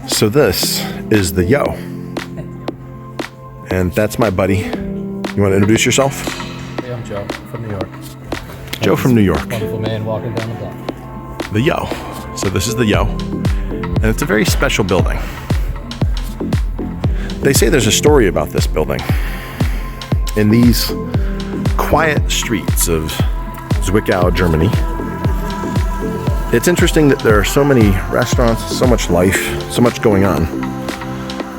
So this is the Yo. And that's my buddy. You want to introduce yourself? Hey, I'm Joe from New York. Joe from New York. Wonderful man walking down the block. The Yo. So this is the Yo. And it's a very special building. They say there's a story about this building. In these quiet streets of Zwickau, Germany, it's interesting that there are so many restaurants, so much life, so much going on.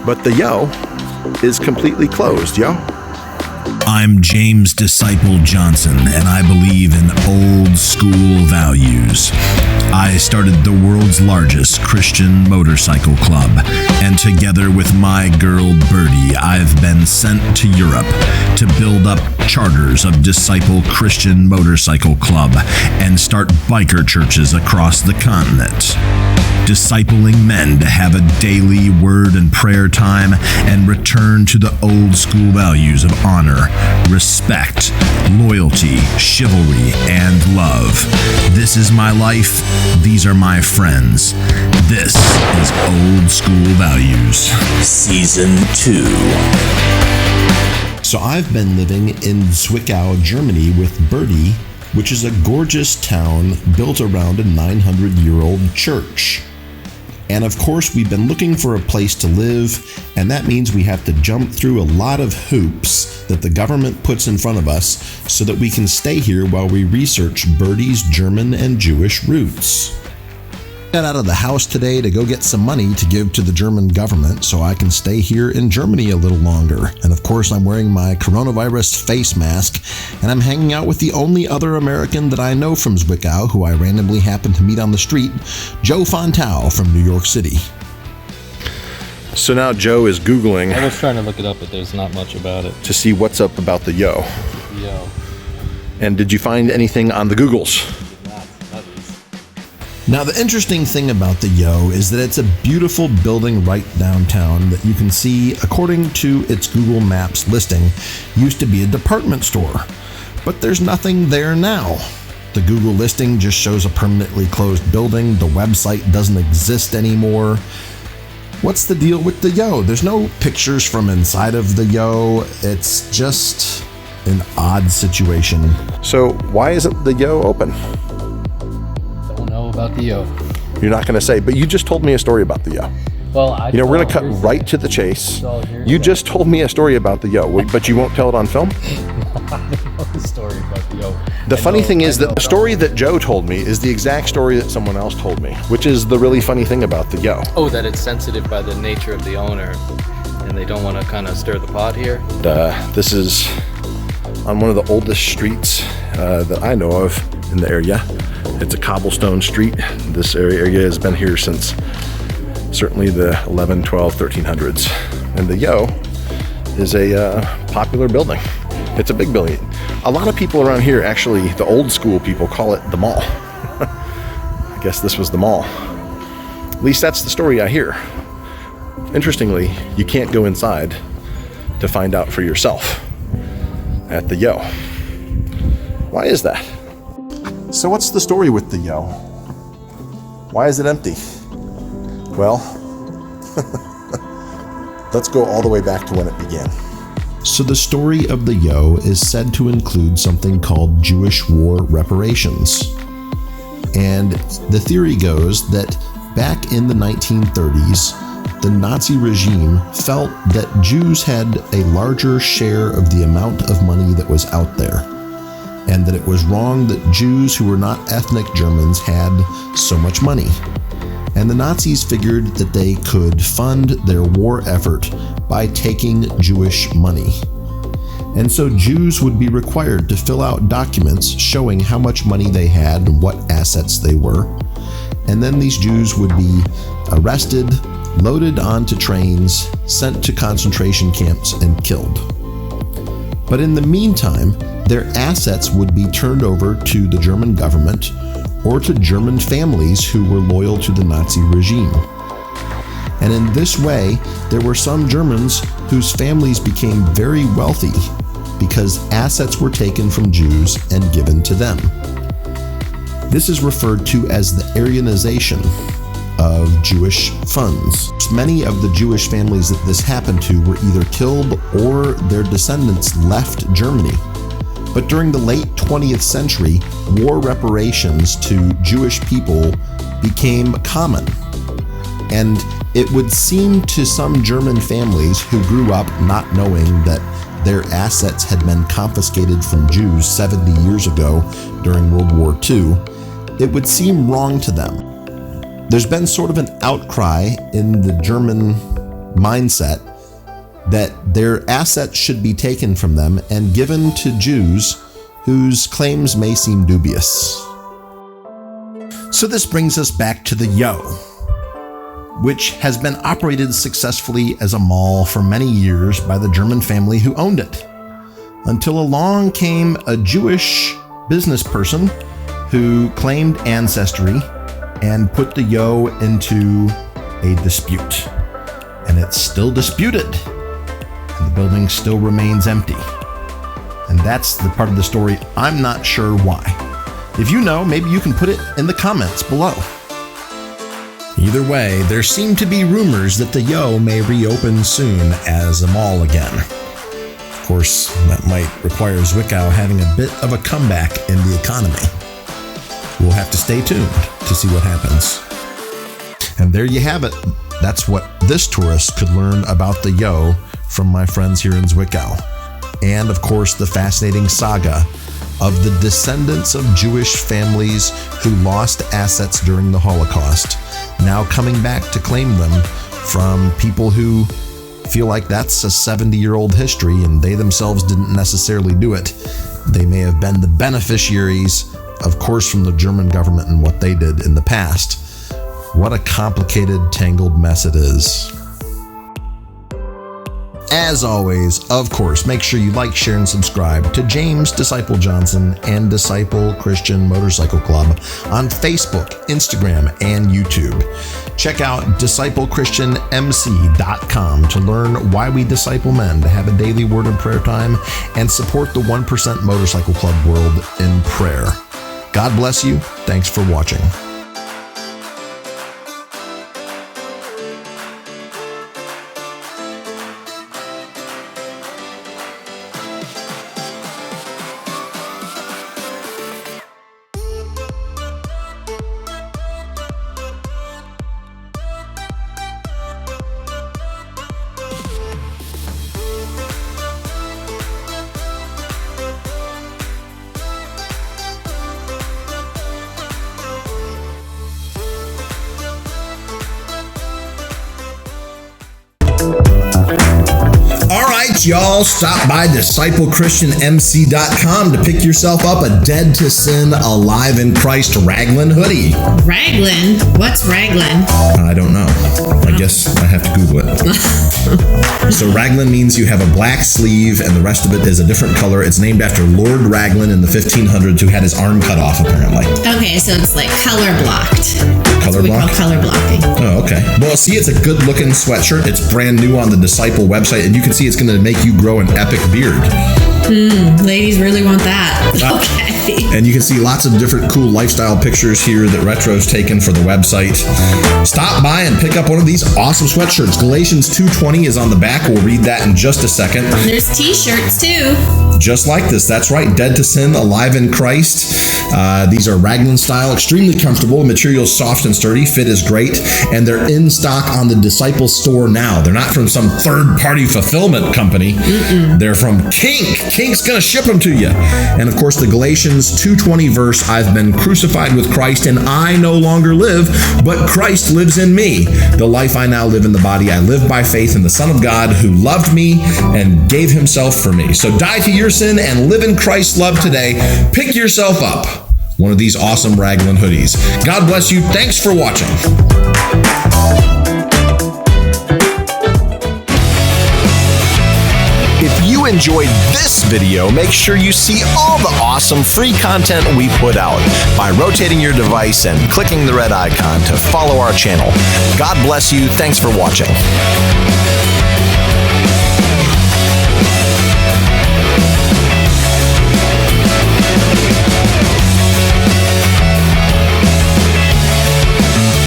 But the Yo is completely closed, Yo. I'm James Disciple Johnson, and I believe in old school values. I started the world's largest Christian motorcycle club, and together with my girl Birdie, I've been sent to Europe to build up charters of Disciple Christian Motorcycle Club and start biker churches across the continent, discipling men to have a daily word and prayer time and return to the old school values of honor, respect, loyalty, chivalry, and love. This is my life. These are my friends. This is Old School Values, Season 2. So I've been living in Zwickau, Germany with Birdie, which is a gorgeous town built around a 900-year-old church. And of course, we've been looking for a place to live, and that means we have to jump through a lot of hoops that the government puts in front of us so that we can stay here while we research Birdie's German and Jewish roots. Got out of the house today to go get some money to give to the German government so I can stay here in Germany a little longer. And of course, I'm wearing my coronavirus face mask, and I'm hanging out with the only other American that I know from Zwickau, who I randomly happened to meet on the street, Joe Fontau from New York City. So now Joe is Googling I was trying to look it up, but there's not much about it. to see what's up about the Yo. Yo. And did you find anything on the Googles? Now, the interesting thing about the Yo is that it's a beautiful building right downtown that you can see, according to its Google Maps listing, used to be a department store. But there's nothing there now. The Google listing just shows a permanently closed building. The website doesn't exist anymore. What's the deal with the Yo? There's no pictures from inside of the Yo. It's just an odd situation. So why isn't the Yo open? Don't know about the Yo. You're not going to say, but you just told me a story about the Yo. Well, We're going to cut right to the chase. You just told me a story about the Yo, but you won't tell it on film? I don't know the story about the Yo. The funny thing is that the story that Joe told me is the exact story that someone else told me, which is the really funny thing about the Yo. Oh, that it's sensitive by the nature of the owner, and they don't want to kind of stir the pot here? This is on one of the oldest streets that I know of in the area. It's a cobblestone street. This area has been here since certainly the 11, 12, 1300s. And the Yo is a popular building. It's a big building. A lot of people around here, actually, the old school people call it the mall. I guess this was the mall. At least that's the story I hear. Interestingly, you can't go inside to find out for yourself at the Yo. Why is that? So what's the story with the Yo? Why is it empty? Well, let's go all the way back to when it began. So the story of the Yo is said to include something called Jewish war reparations. And the theory goes that back in the 1930s, the Nazi regime felt that Jews had a larger share of the amount of money that was out there, and that it was wrong that Jews who were not ethnic Germans had so much money. And the Nazis figured that they could fund their war effort by taking Jewish money. And so Jews would be required to fill out documents showing how much money they had and what assets they were. And then these Jews would be arrested, loaded onto trains, sent to concentration camps, and killed. But in the meantime, their assets would be turned over to the German government or to German families who were loyal to the Nazi regime. And in this way, there were some Germans whose families became very wealthy because assets were taken from Jews and given to them. This is referred to as the Aryanization, of Jewish funds. Many of the Jewish families that this happened to were either killed or their descendants left Germany. But during the late 20th century, war reparations to Jewish people became common. And it would seem to some German families who grew up not knowing that their assets had been confiscated from Jews 70 years ago during World War II, it would seem wrong to them. There's been sort of an outcry in the German mindset that their assets should be taken from them and given to Jews whose claims may seem dubious. So this brings us back to the Yo, which has been operated successfully as a mall for many years by the German family who owned it, until along came a Jewish business person who claimed ancestry and put the Yo into a dispute. And it's still disputed, and the building still remains empty. And that's the part of the story I'm not sure why. If you know, maybe you can put it in the comments below. Either way, there seem to be rumors that the Yo may reopen soon as a mall again. Of course, that might require Zwickau having a bit of a comeback in the economy. We'll have to stay tuned to see what happens. And there you have it. That's what this tourist could learn about the Yo from my friends here in Zwickau. And of course, the fascinating saga of the descendants of Jewish families who lost assets during the Holocaust, now coming back to claim them from people who feel like that's a 70-year-old history and they themselves didn't necessarily do it. They may have been the beneficiaries, of course, from the German government and what they did in the past. What a complicated, tangled mess it is. As always, of course, make sure you like, share, and subscribe to James Disciple Johnson and Disciple Christian Motorcycle Club on Facebook, Instagram, and YouTube. Check out disciplechristianmc.com to learn why we disciple men, to have a daily word and prayer time, and support the 1% Motorcycle Club world in prayer. God bless you. Thanks for watching. Y'all, stop by disciplechristianmc.com to pick yourself up a Dead to Sin, Alive in Christ raglan hoodie. Raglan? What's raglan? I don't know. I guess I have to Google it. So raglan means you have a black sleeve and the rest of it is a different color. It's named after Lord Raglan in the 1500s who had his arm cut off, apparently. Okay, so it's like color blocked. Color blocked? We call color blocking. Oh, okay. Well, see, it's a good looking sweatshirt. It's brand new on the Disciple website, and you can see it's going to make you grow an epic beard. Ladies really want that. Okay. And you can see lots of different cool lifestyle pictures here that Retro's taken for the website. Stop by and pick up one of these awesome sweatshirts. Galatians 2:20 is on the back. We'll read that in just a second. There's t-shirts too. Just like this. That's right. Dead to Sin, Alive in Christ. These are raglan style, extremely comfortable. Material's soft and sturdy. Fit is great. And they're in stock on the Disciple store now. They're not from some third-party fulfillment company. They're from Kink. Kink's going to ship them to you. And of course, the Galatians 2:20 verse, I've been crucified with Christ and I no longer live, but Christ lives in me. The life I now live in the body, I live by faith in the Son of God who loved me and gave himself for me. So die to your sin and live in Christ's love today. Pick yourself up one of these awesome raglan hoodies. God bless you. Thanks for watching. If you enjoyed this video, make sure you see all the awesome free content we put out by rotating your device and clicking the red icon to follow our channel. God bless you. Thanks for watching.